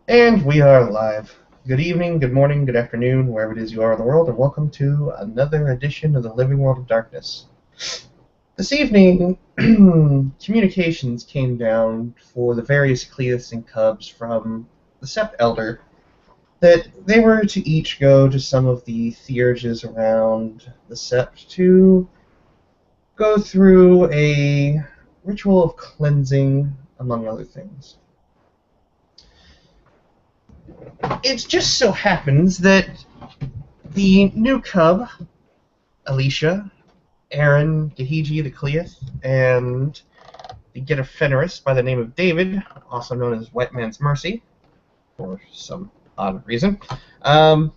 And we are live. Good evening, good morning, good afternoon, wherever it is you are in the world, and welcome to another edition of the Living World of Darkness. This evening, communications came down for the various Cleiths and Cubs from the Sept Elder that they were to each go to some of the theurges around the Sept to go through a ritual of cleansing, among other things. It just so happens that the new cub, Alicia, Aaron, Gahiji the Cleith, and the Getter Fenris by the name of David, also known as White Man's Mercy, for some odd reason, um,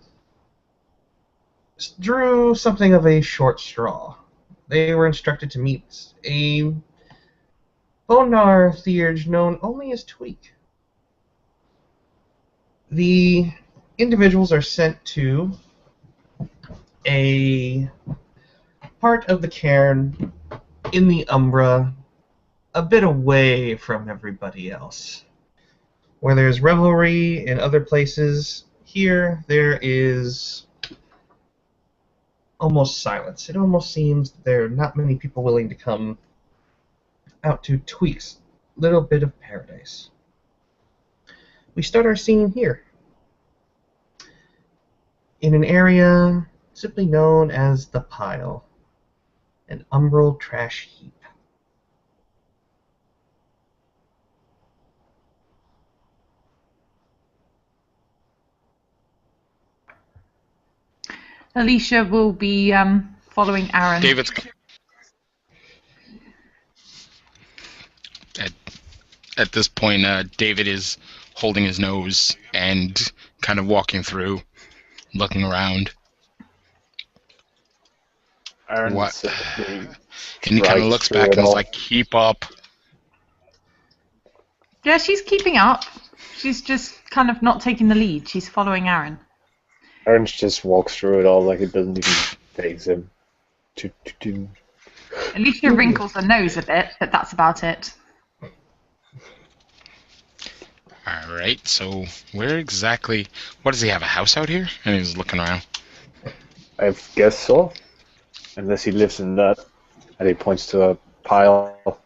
drew something of a short straw. They were instructed to meet a Bonar theurge known only as Tweak. The individuals are sent to a part of the cairn in the Umbra, a bit away from everybody else. Where there's revelry in other places, here there is almost silence. It almost seems there are not many people willing to come out to Tweak's little bit of paradise. We start our scene here, in an area simply known as the Pile, an umbral trash heap. Alicia will be following Aaron. David's at this point. David is holding his nose and kind of walking through, looking around. Aaron What? And he kind of looks back and is like, "Keep up." Yeah, she's keeping up. She's just kind of not taking the lead. She's following Aaron. Aaron just walks through it all like it doesn't even faze him. Alicia wrinkles her nose a bit, but that's about it. Alright, so where exactly... What, does he have a house out here? And he's looking around. I guess so. Unless he lives in that. And he points to a pile.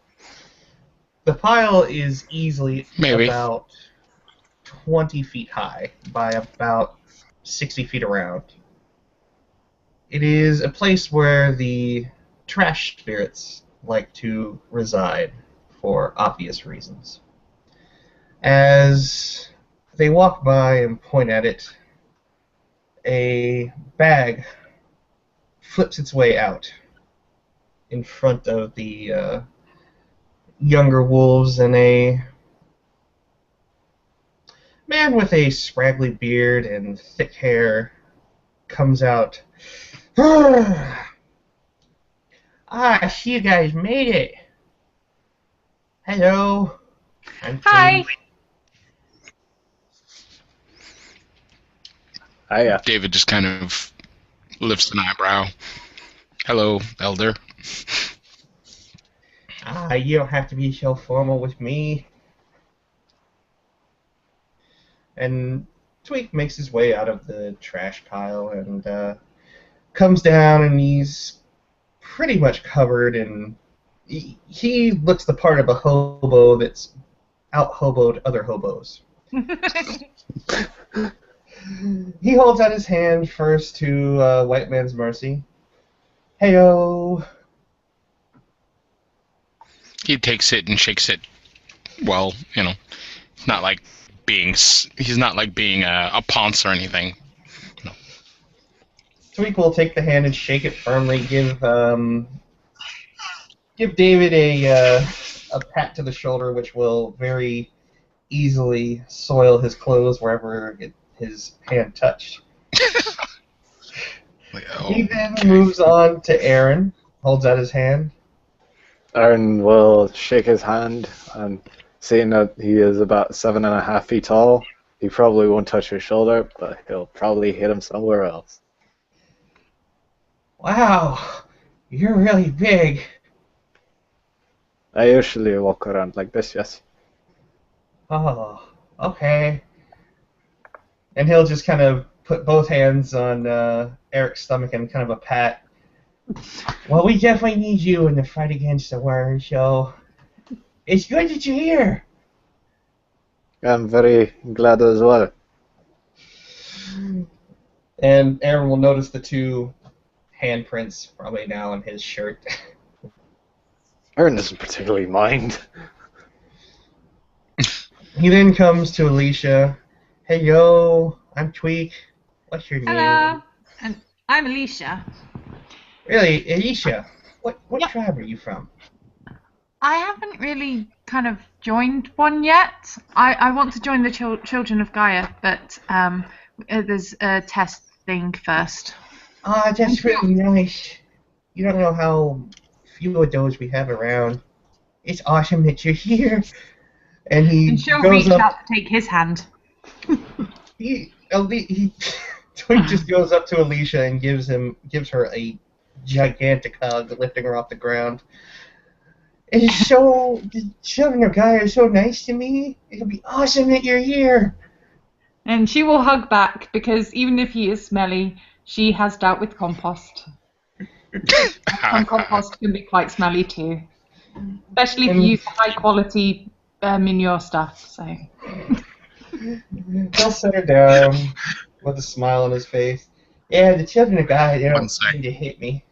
The pile is easily Maybe about 20 feet high by about 60 feet around. It is a place where the trash spirits like to reside for obvious reasons. As they walk by and point at it, a bag flips its way out in front of the younger wolves, and a man with a scraggly beard and thick hair comes out. I see you guys made it. Hello. Hi. Yeah. David just kind of lifts an eyebrow. "Hello, Elder." You don't have to be so formal with me. And Tweak makes his way out of the trash pile and comes down, and he's pretty much covered in... He looks the part of a hobo that's out-hoboed other hobos. He holds out his hand first to White Man's Mercy. Heyo. He takes it and shakes it. Well, he's not like being a ponce or anything. No. Tweak will take the hand and shake it firmly. Give David a pat to the shoulder, which will very easily soil his clothes wherever his hand touched. He then moves on to Aaron, holds out his hand. Aaron will shake his hand, and seeing that he is about 7.5 feet tall, he probably won't touch your shoulder, but he'll probably hit him somewhere else. Wow, you're really big. I usually walk around like this, yes. Oh, okay. And he'll just kind of put both hands on Eric's stomach and kind of a pat. Well, we definitely need you in the fight against the worm, so it's good that you're here. I'm very glad as well. And Aaron will notice the two handprints probably now on his shirt. Aaron doesn't particularly mind. He then comes to Alicia. Hey, yo, I'm Tweak. What's your name? Hello, and I'm Alicia. Really, Alicia? What Yep. tribe are you from? I haven't really kind of joined one yet. I want to join the Children of Gaia, but there's a test thing first. Ah, that's really nice. You don't know how few of those we have around. It's awesome that you're here. And he And she'll goes reach up. out to take his hand. He Twink just goes up to Alicia and gives her a gigantic hug, lifting her off the ground. It's so the Children of Gaia are so nice to me. It'll be awesome that you're here. And she will hug back because even if he is smelly, she has dealt with compost. Some compost can be quite smelly too, especially if you use high quality manure stuff. So He'll set her down with a smile on his face. Yeah, the Children of Gaia, they One don't sec. seem to hit me.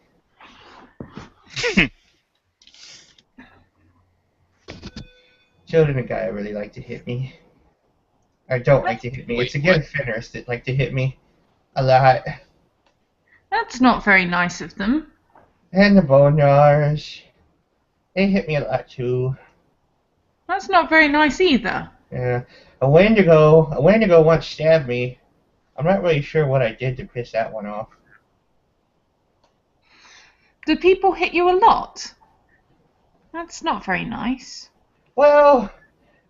Children of Gaia really like to hit me. Or don't like to hit me. It's Wait, again Fenris that like to hit me a lot. that's not very nice of them. And the Boneyars. They hit me a lot too. That's not very nice either. Yeah. A Wendigo once stabbed me. I'm not really sure what I did to piss that one off. Do people hit you a lot? That's not very nice. Well,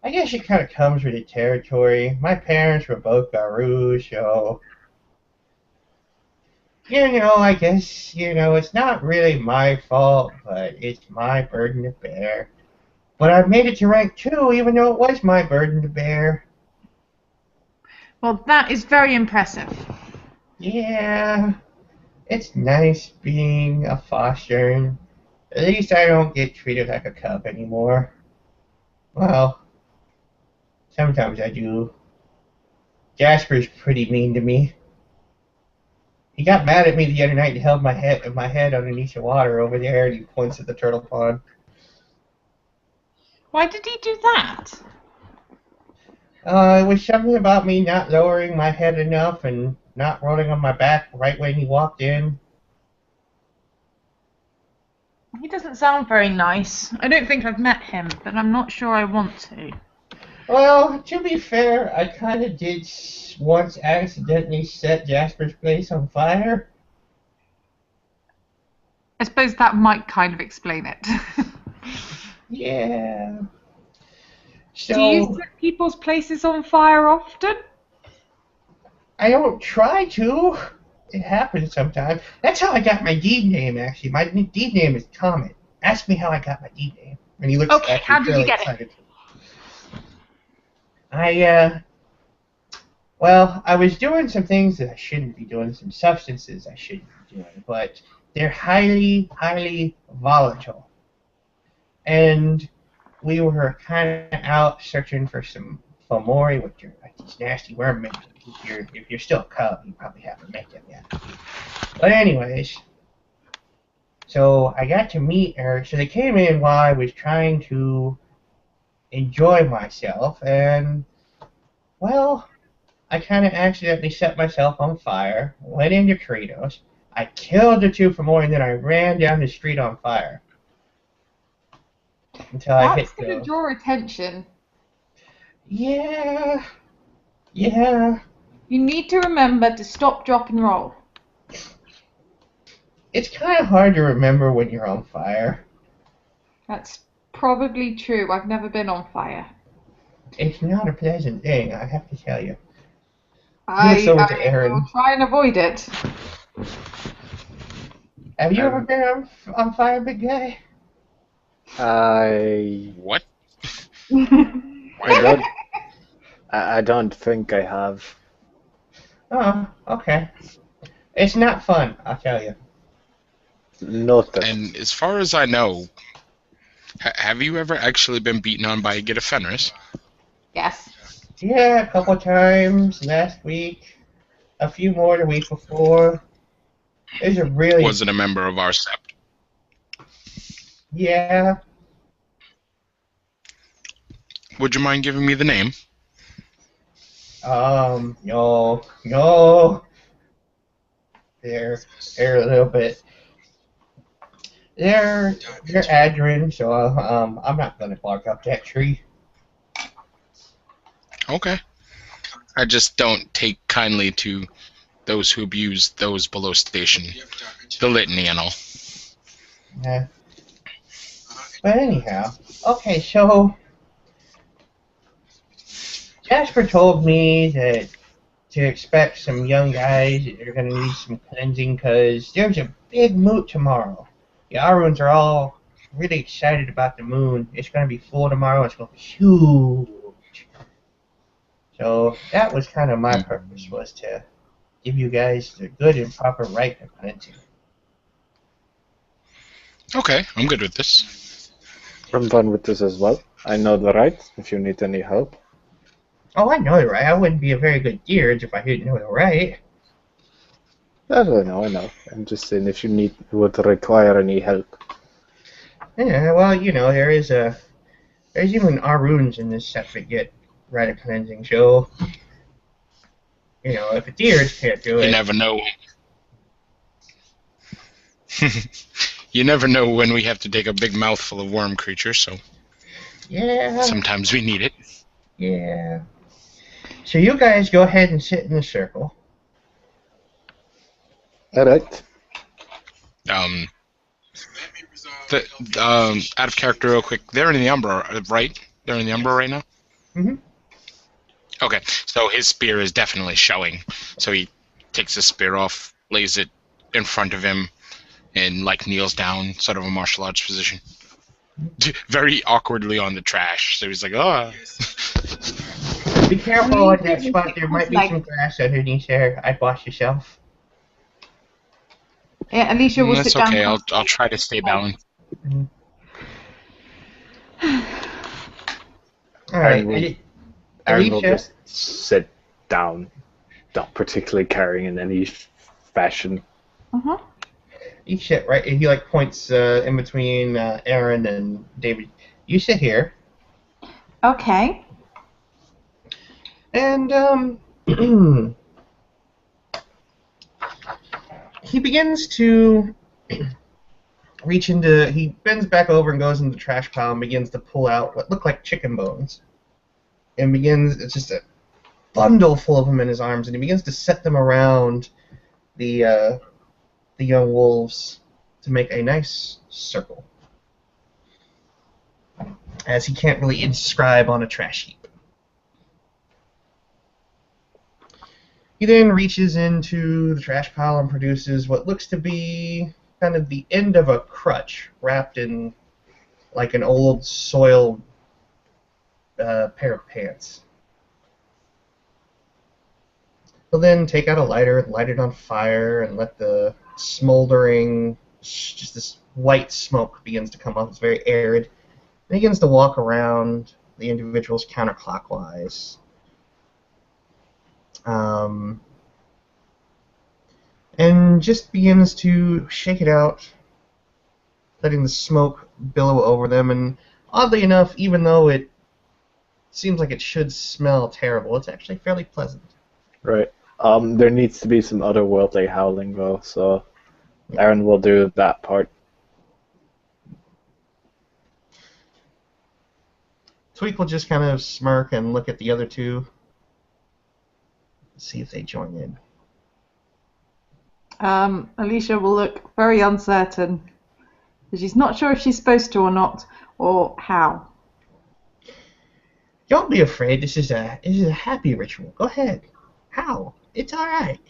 I guess it kind of comes with the territory. My parents were both Garus, so... I guess, it's not really my fault, but it's my burden to bear. But I've made it to rank 2, even though it was my burden to bear. Well, that is very impressive. Yeah, it's nice being a foster. At least I don't get treated like a cub anymore. Well, sometimes I do. Jasper's pretty mean to me. He got mad at me the other night and held my head underneath the water over there, and he points at the turtle pond. Why did he do that? It was something about me not lowering my head enough and not rolling on my back right when he walked in. He doesn't sound very nice. I don't think I've met him, but I'm not sure I want to. Well, to be fair, I kind of did once accidentally set Jasper's place on fire. I suppose that might kind of explain it. Yeah. So, Do you set people's places on fire often? I don't try to. It happens sometimes. That's how I got my deed name, actually. My deed name is Comet. Ask me how I got my deed name. And he looks Okay, actually how did you fairly get it? excited. I was doing some things that I shouldn't be doing, some substances I shouldn't be doing, but they're highly, highly volatile. And we were kind of out searching for some Fomori, which are like these nasty worm men. If you're still a cub, you probably haven't met them yet. But anyways, so I got to meet her. So they came in while I was trying to enjoy myself, and well, I kind of accidentally set myself on fire, went into Kratos, I killed the two Fomori, and then I ran down the street on fire. Until I hit That's going to the... draw attention. Yeah. You need to remember to stop, drop, and roll. It's kind of hard to remember when you're on fire. That's probably true. I've never been on fire. It's not a pleasant thing, I have to tell you. I looks over to Aaron. will try and avoid it. Have you ever been on fire, big guy? What? I don't think I have. Oh, okay. It's not fun, I'll tell you. Noted. And as far as I know, have you ever actually been beaten on by a Gita Fenris? Yes. Yeah, a couple times last week. A few more the week before. There's a really... Was it a member of our sept? Yeah. Would you mind giving me the name? No. They're a little bit... They're Adrin, so I'm not gonna bark up that tree. Okay. I just don't take kindly to those who abuse those below station. The litany and all. Yeah. But anyhow, okay, so Jasper told me that to expect some young guys that are going to need some cleansing because there's a big moot tomorrow. The Aruns are all really excited about the moon. It's going to be full tomorrow. It's going to be huge. So that was kind of my purpose, was to give you guys the good and proper right of cleansing. Okay, I'm good with this. I'm fine with this as well. I know the right, if you need any help. Oh, I know the right. I wouldn't be a very good Gearge if I didn't know the right. I know. I'm just saying if you would require any help. Yeah, well, there's even Aruns in this set that get right of cleansing, so if a Gearge can't do it. You never know. You never know when we have to take a big mouthful of worm creatures, so Yeah. sometimes we need it. Yeah. So you guys go ahead and sit in the circle. Alright. Out of character real quick, they're in the Umbra, right? They're in the Umbra right now? Mm-hmm. Okay, so his spear is definitely showing. So he takes his spear off, lays it in front of him, and kneels down, sort of a martial arts position. Very awkwardly on the trash. So he's like, oh. Be careful on that spot. There might be some grass underneath there. I'd wash yourself. Yeah, Alicia will That's sit down. okay. I'll try to stay balanced. Mm-hmm. All right. Aaron will Alicia? just sit down, not particularly caring in any fashion. Uh-huh. You sit right. He points in between Aaron and David. You sit here. Okay. And he begins to reach into. He bends back over and goes into the trash pile and begins to pull out what look like chicken bones. And it's just a bundle full of them in his arms, and he begins to set them around the young wolves to make a nice circle, as he can't really inscribe on a trash heap. He then reaches into the trash pile and produces what looks to be kind of the end of a crutch wrapped in an old soiled pair of pants. He'll then take out a lighter, light it on fire, and let the smoldering, just this white smoke begins to come up. It's very arid. And he begins to walk around the individuals counterclockwise. And just begins to shake it out, letting the smoke billow over them. And oddly enough, even though it seems like it should smell terrible, it's actually fairly pleasant. Right. There needs to be some otherworldly howling though, so Aaron will do that part. Tweak will just kind of smirk and look at the other two, see if they join in. Alicia will look very uncertain. She's not sure if she's supposed to or not, or how. Don't be afraid. This is a happy ritual. Go ahead. How? It's all right.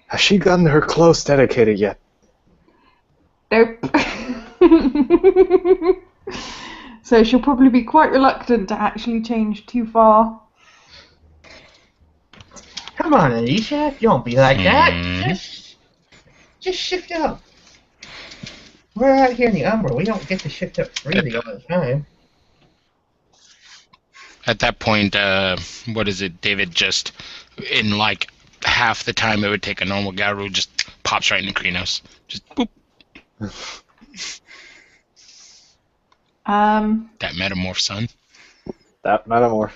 Has she gotten her clothes dedicated yet? Nope. So she'll probably be quite reluctant to actually change too far. Come on, Alicia, don't be like that. Mhm. Just shift up. We're out here in the Umbra. We don't get to shift up freely all the time. At that point, what is it? David just, in like half the time it would take a normal Garu, just pops right into Krenos. Just boop. That metamorph, son. That metamorph.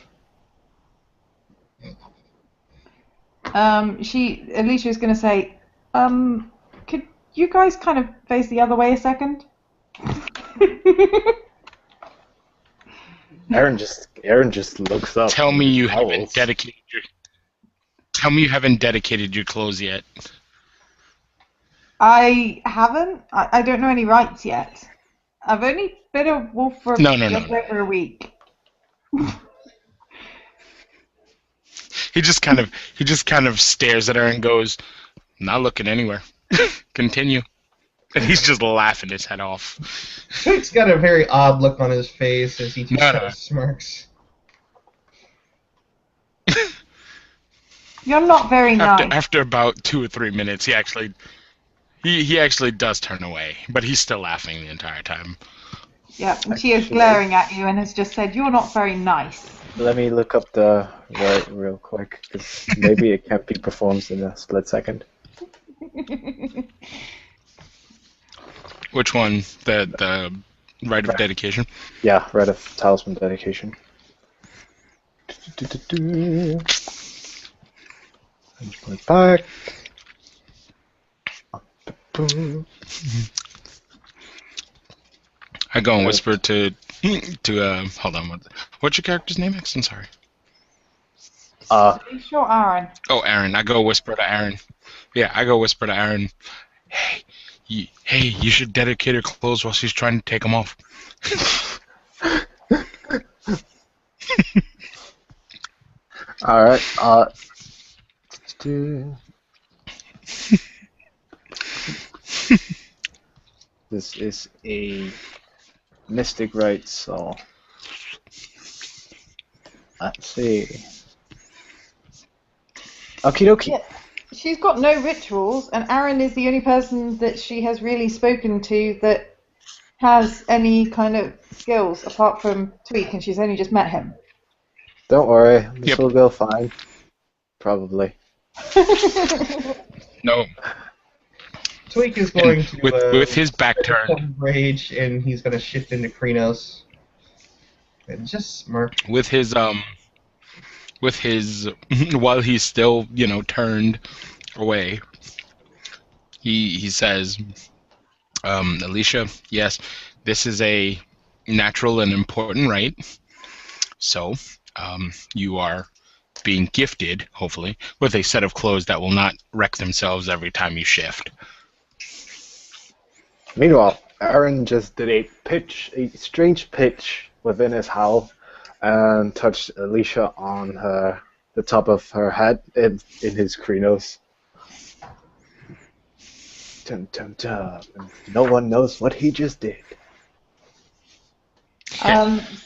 Alicia is going to say, could you guys kind of face the other way a second? Aaron just looks up. Tell and me you howls. haven't dedicated your. Tell me you haven't dedicated your clothes yet. I haven't. I don't know any rights yet. I've only been a wolf for No. just over a week. He just kind of stares at her and goes, "Not looking anywhere. Continue." And he's just laughing his head off. Twig's got a very odd look on his face as he just No. kind of smirks. You're not very nice. After about 2 or 3 minutes, he actually does turn away, but he's still laughing the entire time. Yeah, and she is glaring at you and has just said, "You're not very nice." Let me look up the right real quick, because maybe it can't be performed in a split second. Which one? The rite of dedication? Yeah, right of talisman dedication. And put it back. I go and whisper to hold on. What's your character's name, X? I'm sorry. Sure, Aaron. Oh, Aaron. I go whisper to Aaron. Yeah, I go whisper to Aaron. Hey, you should dedicate her clothes while she's trying to take them off. All right. This is a mystic rite, so let's see. Okie dokie. Yeah. She's got no rituals, and Aaron is the only person that she has really spoken to that has any kind of skills apart from Tweak, and she's only just met him. Don't worry, this Yep. will go fine. Probably. No, Twig is going to with his back turned, rage, and he's going to shift into Krenos. And just smirk. with his while he's still turned away, he says, Alicia, yes, this is a natural and important rite. So you are being gifted, hopefully, with a set of clothes that will not wreck themselves every time you shift. Meanwhile, Aaron just did a strange pitch within his howl, and touched Alicia on the top of her head in his Krenos. Dun, dun, dun. No one knows what he just did.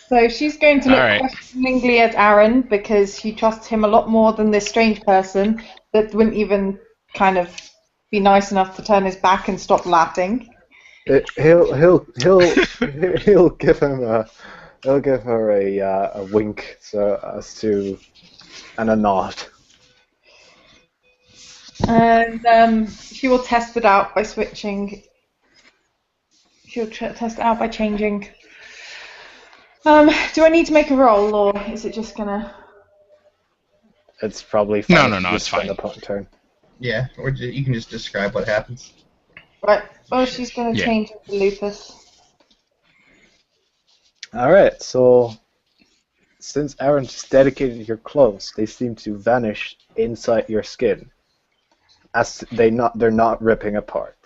So she's going to look Alright. questioningly at Aaron because she trusts him a lot more than this strange person that wouldn't even kind of be nice enough to turn his back and stop laughing. He'll give him he'll give her a wink and a nod. And she will test it out by switching. She'll test it out by changing. Do I need to make a roll, or is it just gonna? It's probably fine. No, it's fine. The turn. Yeah, or you can just describe what happens. Right. Well, she's gonna Yeah. change into lupus. All right. So since Aaron just dedicated your clothes, they seem to vanish inside your skin, as they're not ripping apart.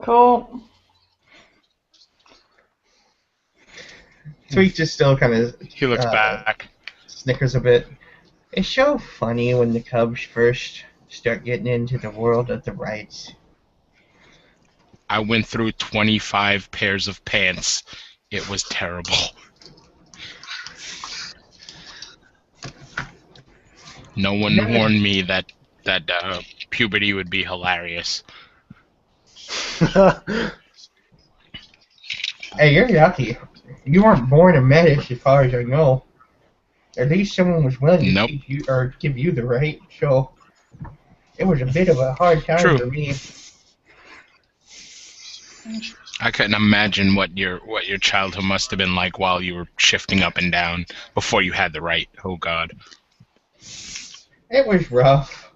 Cool. Tweak just still kind of He looks back. snickers a bit. It's so funny when the cubs first start getting into the world of the rights. I went through 25 pairs of pants. It was terrible. No one warned me that puberty would be hilarious. Hey, you're lucky. You weren't born a menace, as far as I know. At least someone was willing to Nope. keep you or give you the right. So it was a bit of a hard time True. for me. I couldn't imagine what your childhood must have been like while you were shifting up and down before you had the right. Oh God. It was rough,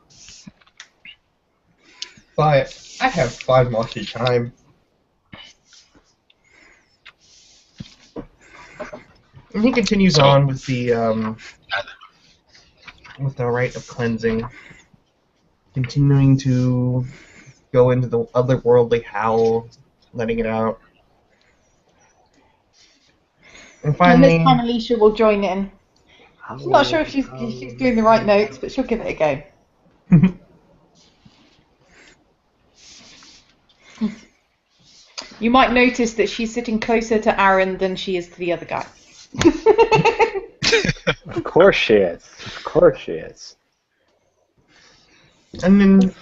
but I have fun most of the time. And he continues on with the rite of cleansing, continuing to go into the otherworldly howl, letting it out. And And finally, this time Alicia will join in. I'm not sure if she's doing the right notes, but she'll give it a go. You might notice that she's sitting closer to Aaron than she is to the other guy. Of course she is. Of course she is. And then,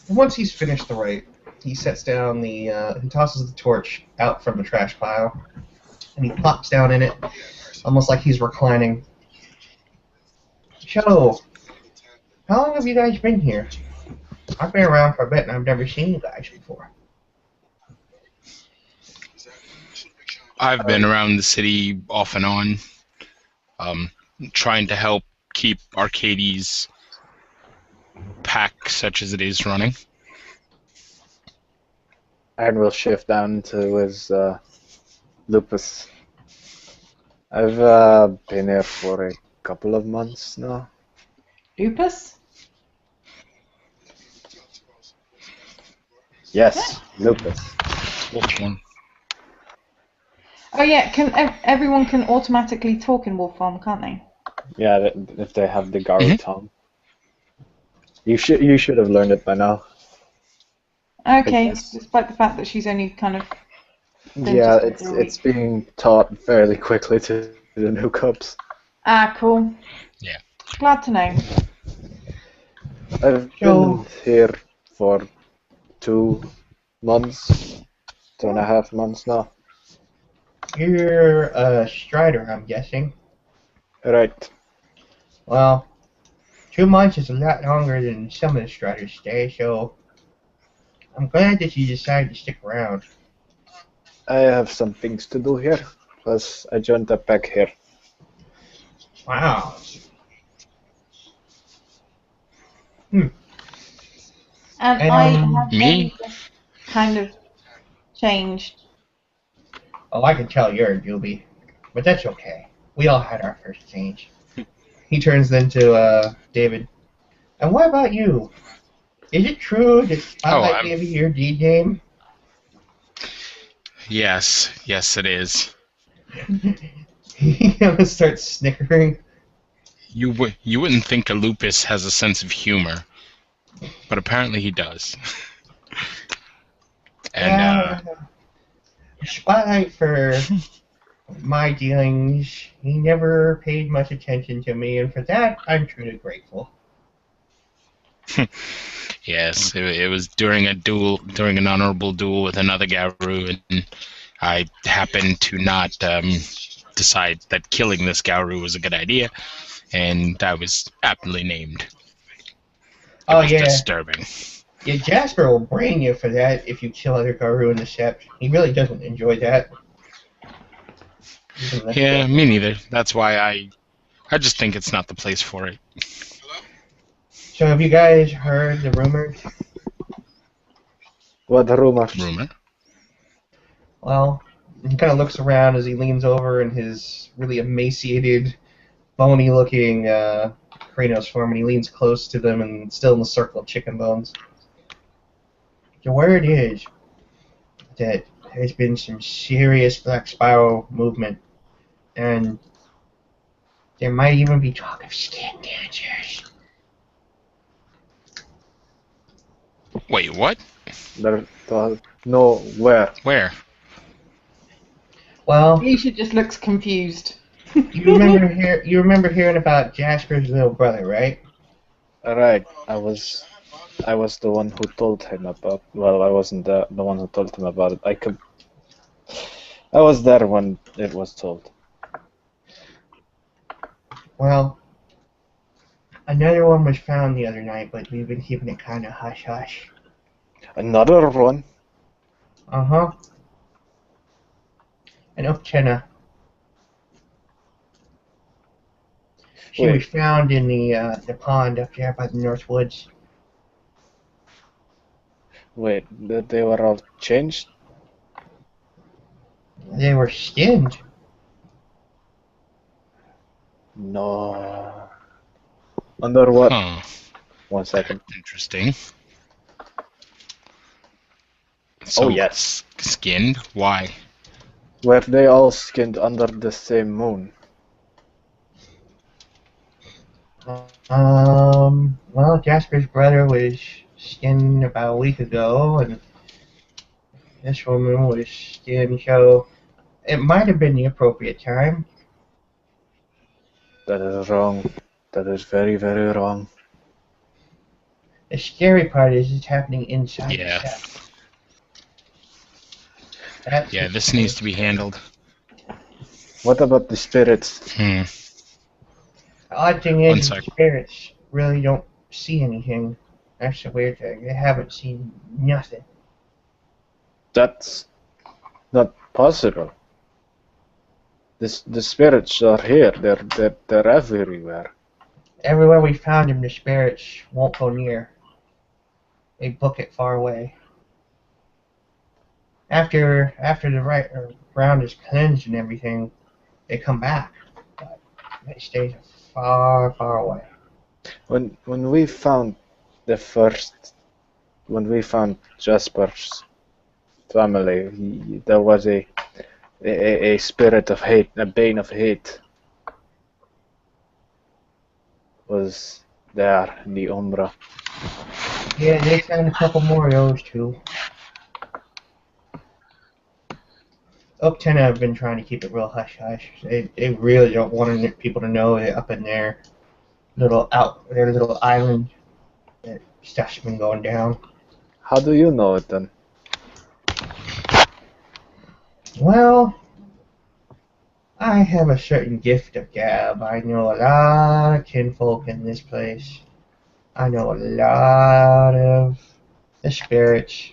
once he's finished the rite, he sets down he tosses the torch out from the trash pile, and he plops down in it, almost like he's reclining. So, how long have you guys been here? I've been around for a bit, and I've never seen you guys before. I've been around the city off and on, trying to help keep Arcades' pack, such as it is, running. Aaron will shift down to his lupus. I've been here for a couple of months now. Lupus? Yes, lupus. Which one? Oh yeah, everyone can automatically talk in wolf form, can't they? Yeah, if they have the Garu tongue. You should have learned it by now. Okay, Yes. despite the fact that she's only kind of... been Yeah, just over a it's week. being taught fairly quickly to the new cubs. Ah, cool. Yeah. Glad to know. I've been here for 2 months, 2.5 months now. You're a strider, I'm guessing. Right. Well, 2 months is a lot longer than some of the striders stay, so I'm glad that you decided to stick around. I have some things to do here, plus I joined the pack here. Wow. And And, I have me? only just kind of changed. Oh, I can tell you're a newbie, but that's okay. We all had our first change. He turns then to David. And what about you? Is it true that Spotlight I'm- gave you your D name? Yes, it is. He starts snickering. You wouldn't think a lupus has a sense of humor, but apparently he does. And Spotlight, for my dealings, he never paid much attention to me, and for that, I'm truly grateful. yes, it was during an honorable duel with another Gauru, and I happened to not decide that killing this Gauru was a good idea, and I was aptly named. It was disturbing. Yeah, Jasper will brain you for that if you kill other Garu in the Sept. He really doesn't enjoy that. Yeah, me neither. That's why I just think it's not the place for it. So have you guys heard the rumors? What rumors? Rumor? Well, he kind of looks around as he leans over in his really emaciated, bony-looking Kratos form, and he leans close to them and still in the circle of chicken bones. The word is that there's been some serious Black Spiral movement, and there might even be talk of skin cancers. Wait, what? No, where? Where? Well, Alicia just looks confused. You remember hearing about Jasper's little brother, right? Alright, I was the one who told him about. Well, I wasn't the one who told him about it. I was there when it was told. Well, another one was found the other night, but we've been keeping it kind of hush hush. Another one? Uh-huh. An Upchena. She was Wait, found in the pond up there by the North Woods. wait, they were all changed? They were skinned. No. Under what? Huh. 1 second. Interesting. So, Oh, yes. Skinned? Why? Were they all skinned under the same moon? Well, Jasper's brother was skinned about a week ago, and this woman was skinned, so it might have been the appropriate time. That is wrong. That is very, very wrong. The scary part is it's happening inside Yeah. the set. That's Yeah, the this scary needs to be handled. What about the spirits? The odd thing One is, the sec. spirits really don't see anything. That's the weird thing. They haven't seen nothing. That's not possible. The spirits are here. They're everywhere. Everywhere we found them, the spirits won't go near. They book it far away. After the ground is cleansed and everything, they come back. But they stay far, far away. When we found when we found Jasper's family, there was a spirit of hate, a bane of hate, was there in the Umbra. Yeah, they found a couple more of those too. Upton have been trying to keep it real hush hush. They really don't want people to know that up in their little island that stuff's been going down. How do you know it then? Well, I have a certain gift of gab. I know a lot of kinfolk in this place. I know a lot of the spirits.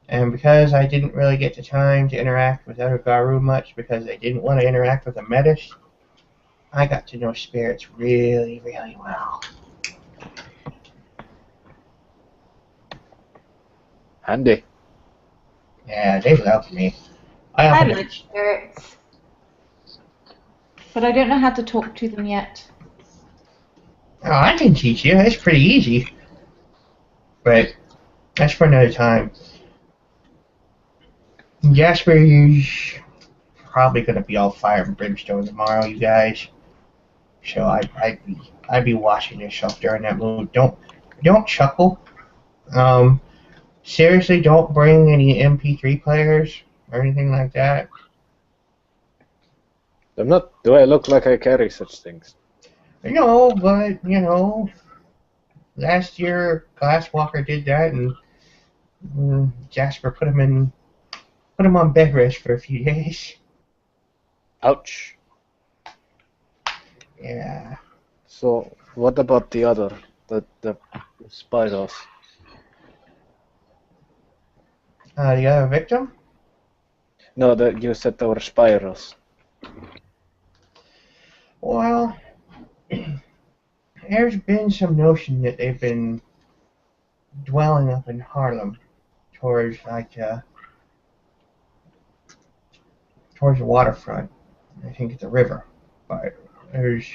And because I didn't really get the time to interact with other Garu much because they didn't want to interact with the Metis, I got to know spirits really, really well. Handy. Yeah, they love me. I I often like spirits, but I don't know how to talk to them yet. Oh, I can teach you. It's pretty easy. But that's for another time. Jasper is probably going to be all fire and brimstone tomorrow, you guys. So I'd be watching yourself during that mood. Don't chuckle. Um, seriously, don't bring any MP3 players or anything like that. I'm not. Do I look like I carry such things? No, but last year Glasswalker did that, and Jasper put him on bed rest for a few days. Ouch. Yeah. So what about the other, the spiders? The other victim? No, that you said they were spirals. Well, there's been some notion that they've been dwelling up in Harlem towards towards the waterfront. I think it's a river, but there's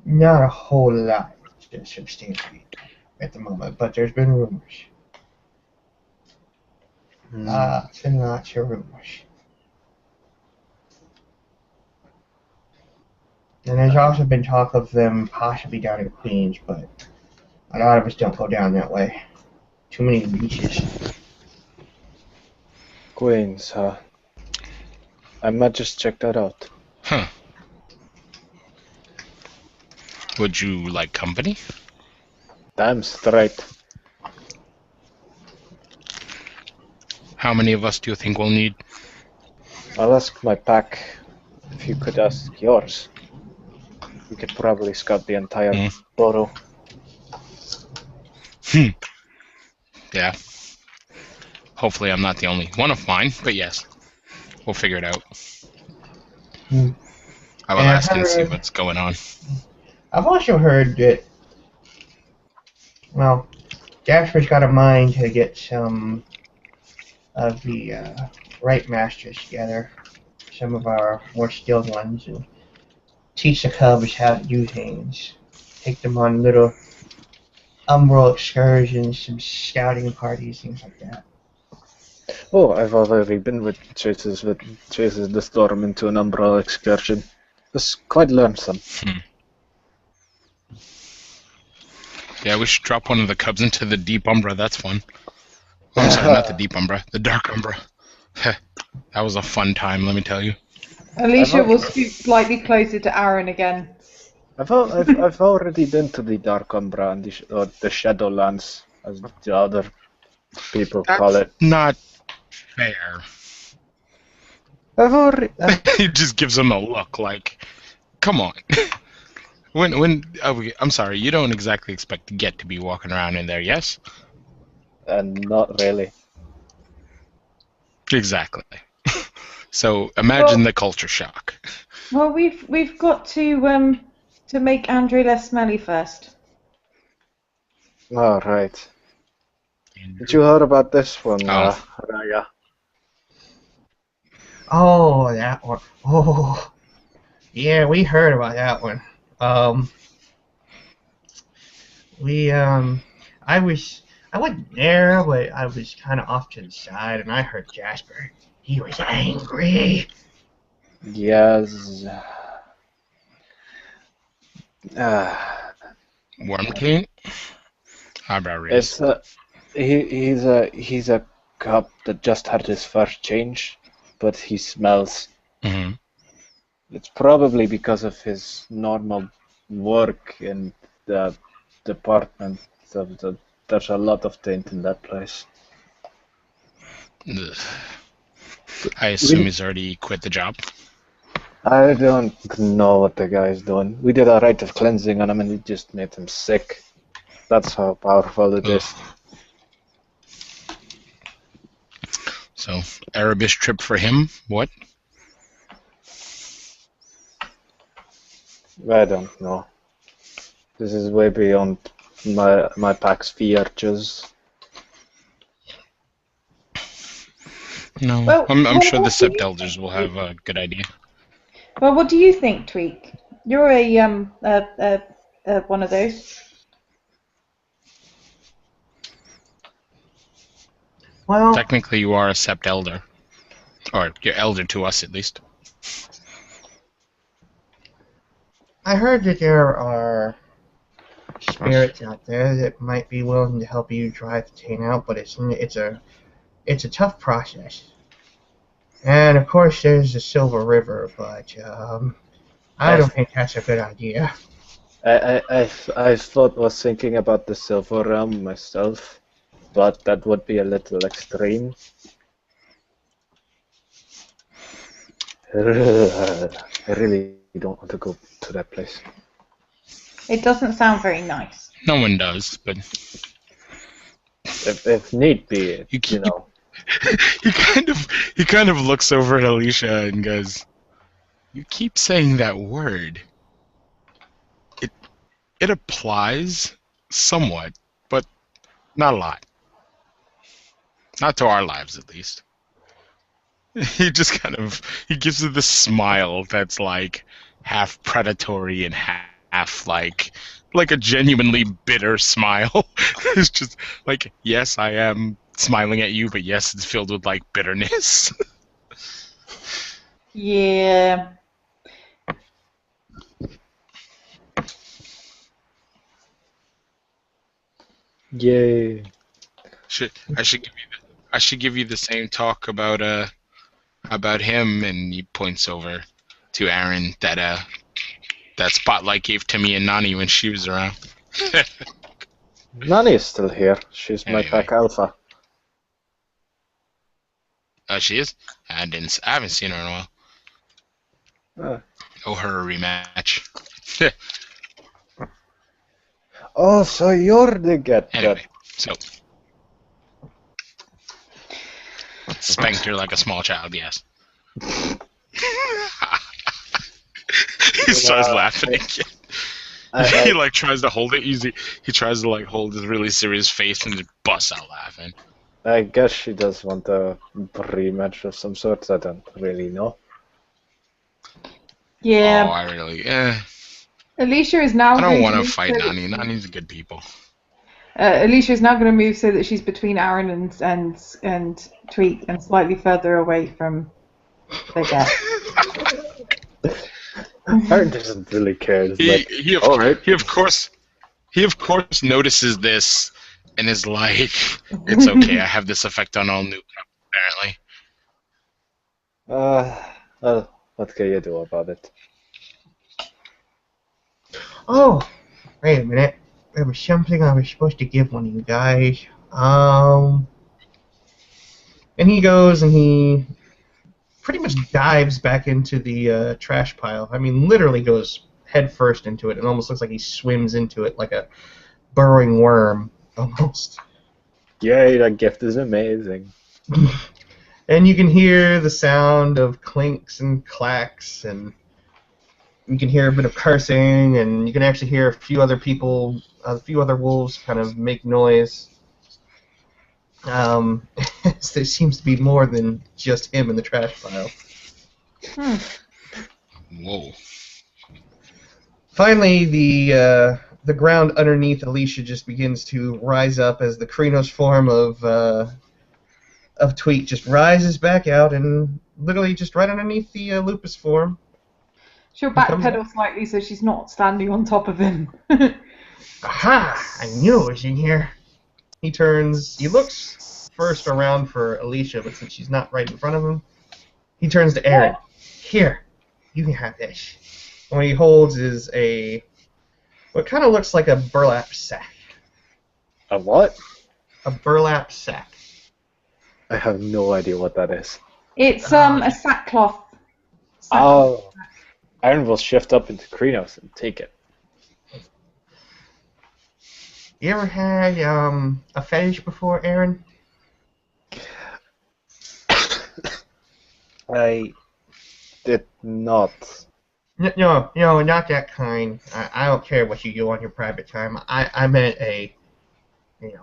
not a whole lot to substantiate at the moment. But there's been rumors. Lots and lots of rumors. And there's also been talk of them possibly down in Queens, but a lot of us don't go down that way. Too many beaches. Queens, huh? I might just check that out. Huh. Would you like company? Damn straight. How many of us do you think we'll need? I'll ask my pack if you could ask yours. We could probably scout the entire borough. Yeah. Hopefully I'm not the only one of mine, but yes. We'll figure it out. I will ask and see what's going on. I've also heard that, well, Jasper's got a mind to get some of the right masters together, some of our more skilled ones, and teach the cubs how to do things. Take them on little umbral excursions, some scouting parties, things like that. Oh, I've already been with chases the storm into an umbrella excursion. It was quite lonesome. Yeah, we should drop one of the cubs into the deep umbra. That's fun. Oh, I'm sorry, not the deep umbra, the dark umbra. That was a fun time, let me tell you. Alicia will scoot slightly closer to Aaron again. I've already been to the Dark Umbra and the Shadowlands, as the other people call it. Not fair. I've already. He just gives him a look like, come on. I'm sorry, you don't exactly expect to get to be walking around in there, yes? Not really. Exactly. So imagine the culture shock. Well, we've got to make Andre less smelly first. All right. Did you hear about this one, Raya? Oh, that one. Oh, yeah, we heard about that one. I wasn't there, but I was kind of off to the side, and I heard Jasper. He was angry. Yes. Wormtaint? Eyebrow raise. He's a cop that just had his first change, but he smells. Mm-hmm. It's probably because of his normal work in the department. There's a lot of taint in that place. Ugh. I assume he's already quit the job. I don't know what the guy's doing. We did a rite of cleansing on him and it just made him sick. That's how powerful it is. So, Arabish trip for him? What? I don't know. This is way beyond my pack's features. No, Well, I'm sure the Sept Elders will have a good idea. Well, what do you think, Tweak? You're a one of those. Well, Technically, you are a Sept Elder. Or, you're elder to us, at least. I heard that there are spirits out there that might be willing to help you drive the taint out, but it's a tough process. And of course, there's the Silver River, but I don't think that's a good idea. I was thinking about the Silver Realm myself, but that would be a little extreme. I really don't want to go to that place. It doesn't sound very nice. No one does, but If need be, you know. He kind of looks over at Alicia and goes, "You keep saying that word. It applies somewhat, but not a lot. Not to our lives, at least." He just he gives her this smile that's like half predatory and half like a genuinely bitter smile. It's just like, yes, I am smiling at you, but yes, it's filled with like bitterness. Yeah. Yay. I should give you the same talk about him, and he points over to Aaron that that spotlight gave to me and Nani when she was around. Nani is still here. She's my Anyway. pack alpha. Oh, she is? I haven't seen her in a while. Uh, Oh, her rematch. oh, so you're the get Anyway, so spanked her like a small child, yes. He starts laughing again. He like tries to hold it easy. He tries to like hold his really serious face and just busts out laughing. I guess she does want a rematch of some sort. I don't really know. Yeah. Oh, I really. Alicia is now I don't going want to to move fight so that Nani. Nani's good people. Alicia is now going to move so that she's between Aaron and Tweet and slightly further away from the guest. Aaron doesn't really care. It's like, All right. alright. He of course notices this and is like, "It's okay. I have this effect on all new apparently." Well, what can you do about it? Oh, wait a minute. There was something I was supposed to give one of you guys. And he goes and he pretty much dives back into the trash pile. I mean, literally goes head first into it. It almost looks like he swims into it like a burrowing worm, almost. Yay, that gift is amazing. And you can hear the sound of clinks and clacks, and you can hear a bit of cursing, and you can actually hear a few other people, a few other wolves kind of make noise. There seems to be more than just him in the trash pile. Whoa. Finally, the ground underneath Alicia just begins to rise up as the Krynos form of Tweet just rises back out, and literally just right underneath the Lupus form. She'll comes backpedal slightly so she's not standing on top of him. Aha! I knew it was in here. He turns. He looks first around for Alicia, but since she's not right in front of him, he turns to Aaron. Here, you can have this. And what he holds is what kind of looks like a burlap sack. A what? A burlap sack. I have no idea what that is. It's a sackcloth. Oh. Aaron will shift up into Krynos and take it. You ever had a fetish before, Aaron? I did not. No, not that kind. I don't care what you do on your private time. I meant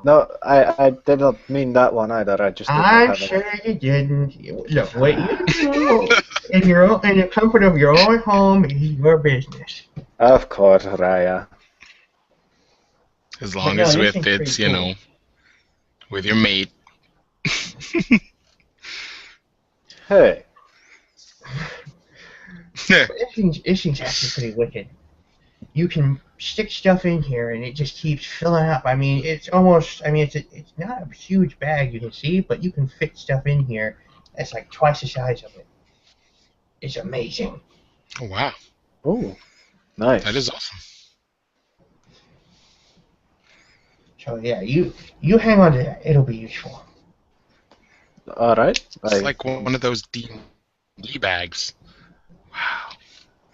No, I did not mean that one either. I just didn't I'm have sure you didn't. Look, what you do in the comfort of your own home is your business. Of course, Raya. As long no, as this with is it's, pretty cool. with your mate. Hey. This thing's actually pretty wicked. You can stick stuff in here, and it just keeps filling up. I mean, it's almost. I mean, it's not a huge bag you can see, but you can fit stuff in here that's like twice the size of it. It's amazing. Oh, wow. Oh, nice. That is awesome. So yeah, you hang on to that. It'll be useful. All right. It's like one of those D bags. Wow.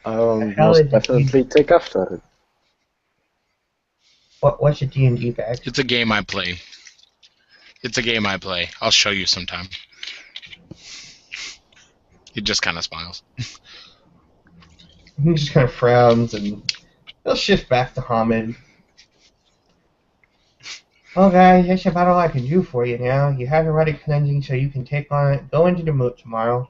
I'll The hell most is it? definitely take after it. What's a D&D bag? It's a game I play. I'll show you sometime. He just kind of smiles. He just kind of frowns, and he'll shift back to Hamid. Well, guys, that's about all I can do for you now. You have your right cleansing, so you can go into the Moot tomorrow.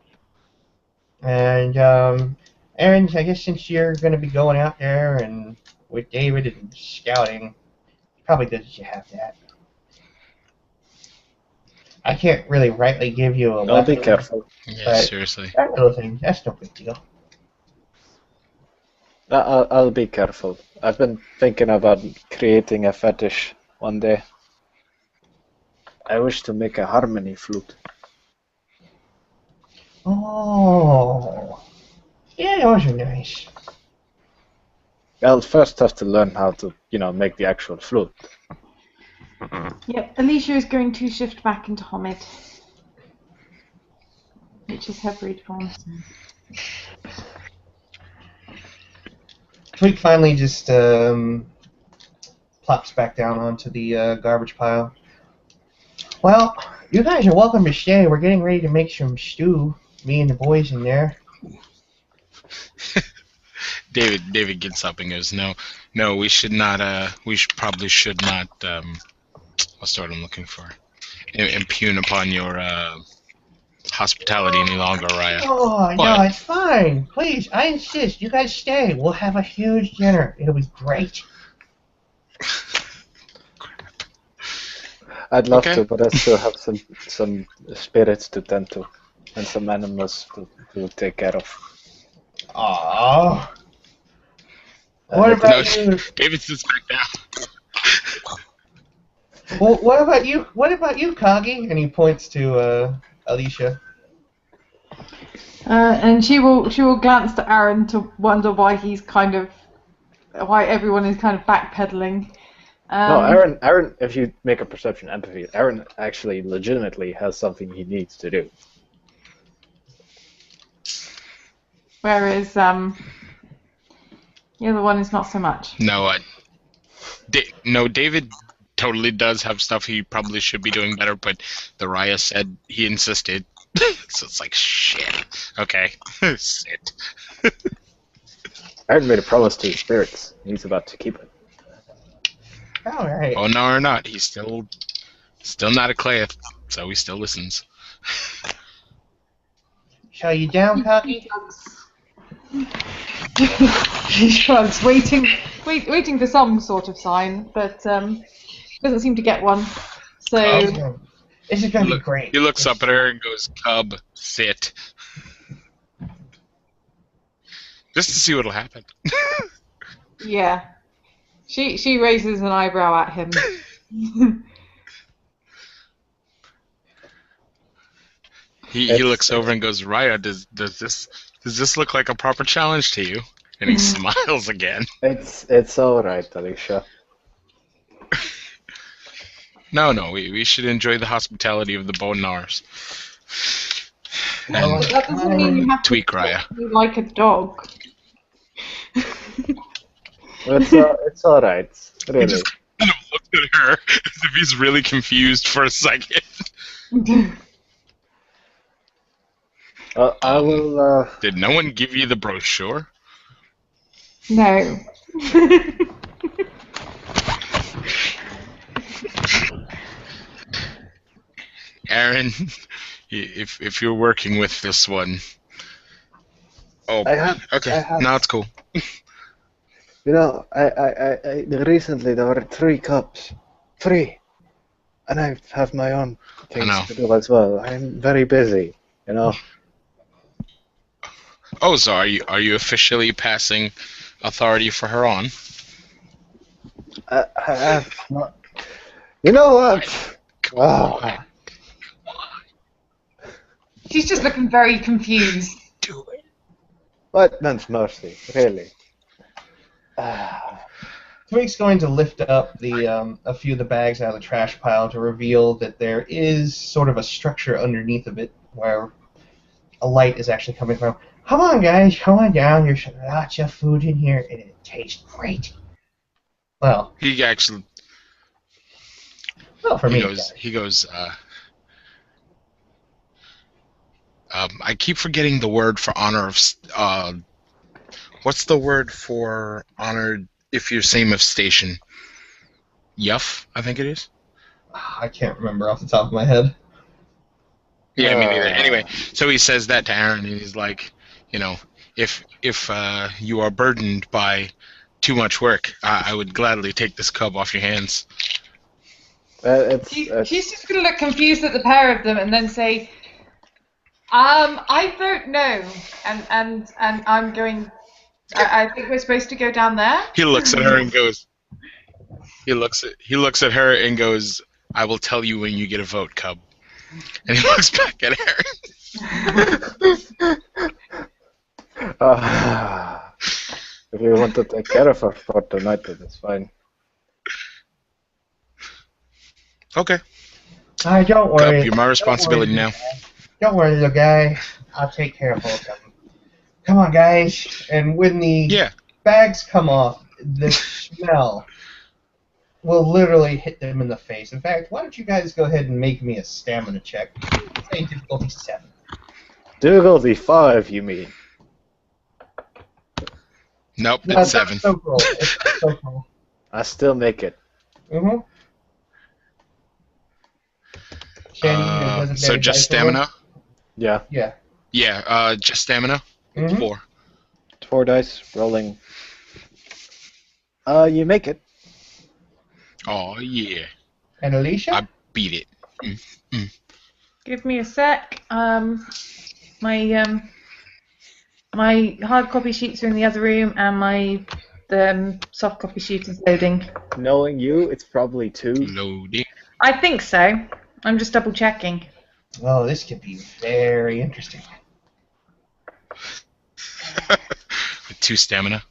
And, Aaron, I guess since you're going to be going out there and with David and scouting, it's probably good that you have that. I can't really rightly give you a I'll be weapon, careful. Yeah, But- seriously. that little thing, that's no big deal. I'll be careful. I've been thinking about creating a fetish one day. I wish to make a harmony flute. Oh, yeah, those are nice. I'll first have to learn how to, make the actual flute. Yep, Alicia is going to shift back into Homid, which is her breed form. Tweak finally just plops back down onto the garbage pile. Well, you guys are welcome to stay. We're getting ready to make some stew. Me and the boys in there. David gets up and goes, no, we should not, probably should not, what's the word I'm looking for? Impugn upon your, hospitality any longer, Raya. Oh, no, it's fine. Please, I insist. You guys stay. We'll have a huge dinner. It'll be great. I'd love to, but I still have some spirits to tend to, and some animals to take care of. Aww. What about you? David sits back down. Well, what about you? What about you, Kagi? And he points to Alicia. And she will glance to Aaron to wonder why everyone is kind of backpedaling. No, Aaron, if you make a perception empathy, Aaron actually legitimately has something he needs to do. Whereas the other one is not so much. No, David totally does have stuff he probably should be doing better, but the Raya said he insisted. So it's like, shit. Okay, sit. Aaron made a promise to his spirits. He's about to keep it. All right. Oh, no or not, he's still not a Clayeth, so he still listens. Shall you down, Kagi? He shrugs, waiting for some sort of sign, but doesn't seem to get one. So this is gonna be great. He looks up at her and goes, "Cub, sit," just to see what'll happen. Yeah, she raises an eyebrow at him. He looks over and goes, "Raya, does this look like a proper challenge to you?" And he smiles again. It's all right, Alicia. No, we should enjoy the hospitality of the Bonars. Well, And that doesn't mean you have to tweak Raya. be like a dog. It's all right, He really. just kind of looks at her as if he's really confused for a second. I will. Did no one give you the brochure? No. Aaron, if you're working with this one. Oh, okay. No, it's cool. I recently there were 3 cups, 3, and I have my own things to do as well. I'm very busy, Oh, so are you officially passing authority for her on? I have not. You know what? Oh. She's just looking very confused. Do it. What man's mercy, really? Tweak's going to lift up a few of the bags out of the trash pile to reveal that there is sort of a structure underneath of it where a light is actually coming from. Come on, guys, come on down. There's lots of food in here, and it tastes great. Well, He actually. well, for me, He goes. I keep forgetting the word for honor of. What's the word for honor if you're same of station? Yuff, I think it is. I can't remember off the top of my head. Yeah, me neither. Anyway, so he says that to Aaron, and he's like, if you are burdened by too much work, I would gladly take this cub off your hands. She's just going to look confused at the pair of them and then say, I don't know, and I'm going. I think we're supposed to go down there. He looks at her and goes. He looks at her and goes, "I will tell you when you get a vote, cub." And he looks back at Aaron. If you want to take care of her for tonight, then it's fine. Okay. Don't Cup, worry. you're my responsibility now. Don't worry, little guy. I'll take care of both of them. Come on, guys. And when the Yeah. bags come off, the smell will literally hit them in the face. In fact, why don't you guys go ahead and make me a stamina check? Say difficulty 7. Difficulty 5, you mean? Nope, No, it's 7. So cool. It's so cool. I still make it. Mm-hmm. So just stamina? Yeah. Yeah. Yeah, just stamina. Mm-hmm. 4. 4 dice, rolling. You make it. Oh, yeah. And Alicia? I beat it. Give me a sec. My hard copy sheets are in the other room, and the soft copy sheet is loading. Knowing you, it's probably 2. Loading. I think so. I'm just double checking. Oh, this could be very interesting. With 2 stamina.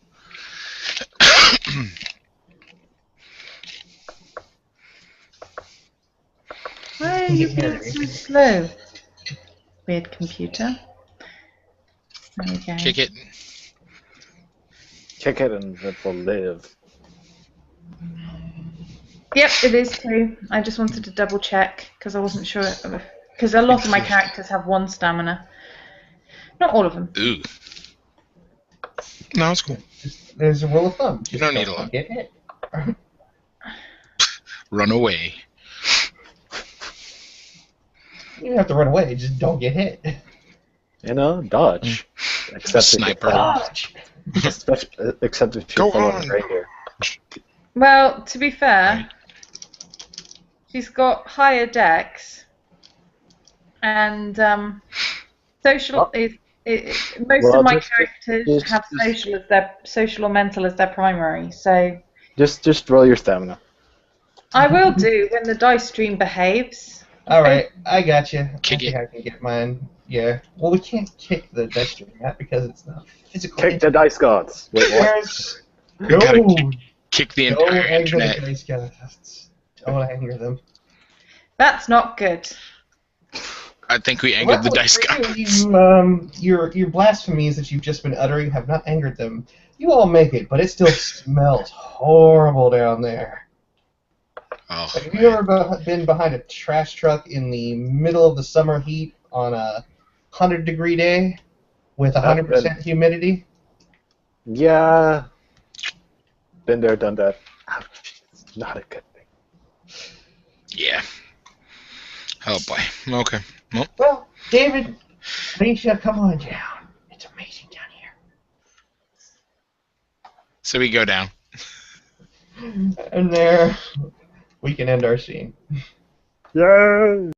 Why are you being so slow? Weird computer. There we go. Kick it. Kick it and it will live. Yep, it is 2. I just wanted to double check because I wasn't sure. Because a lot of my characters have 1 stamina. Not all of them. Ooh. No, it's cool. There's a rule of thumb. You don't need a lot. Get hit. Run away. You don't have to run away. Just don't get hit. You know, dodge. Except Sniper. Dodge. Except if you Go follow on. a reindeer. Well, to be fair, Right. she's got higher dex, and social is. Most Well, of my just- characters just- have social or mental as their primary, so Just roll your stamina. I will do when the dice stream behaves. All right, I got you. Kick I think it. I can get mine. Yeah. Well, we can't kick the dice stream yet because it's not physical. Kick the dice gods. Wait, what? There's Gotta no. Kick the Don't entire anger the internet. dice gods. Don't anger them. That's not good. I think we angered the Well, dice gods. Your blasphemies that you've just been uttering have not angered them. You all make it, but it still smells horrible down there. Oh, Have you ever been behind a trash truck in the middle of the summer heat on a 100-degree day with 100% humidity? Yeah. Been there, done that. Ouch. It's not a good thing. yeah. Oh boy. Okay. Well, Well, David, Alicia, come on down. It's amazing down here. so we go down. And there, we can end our scene. Yay!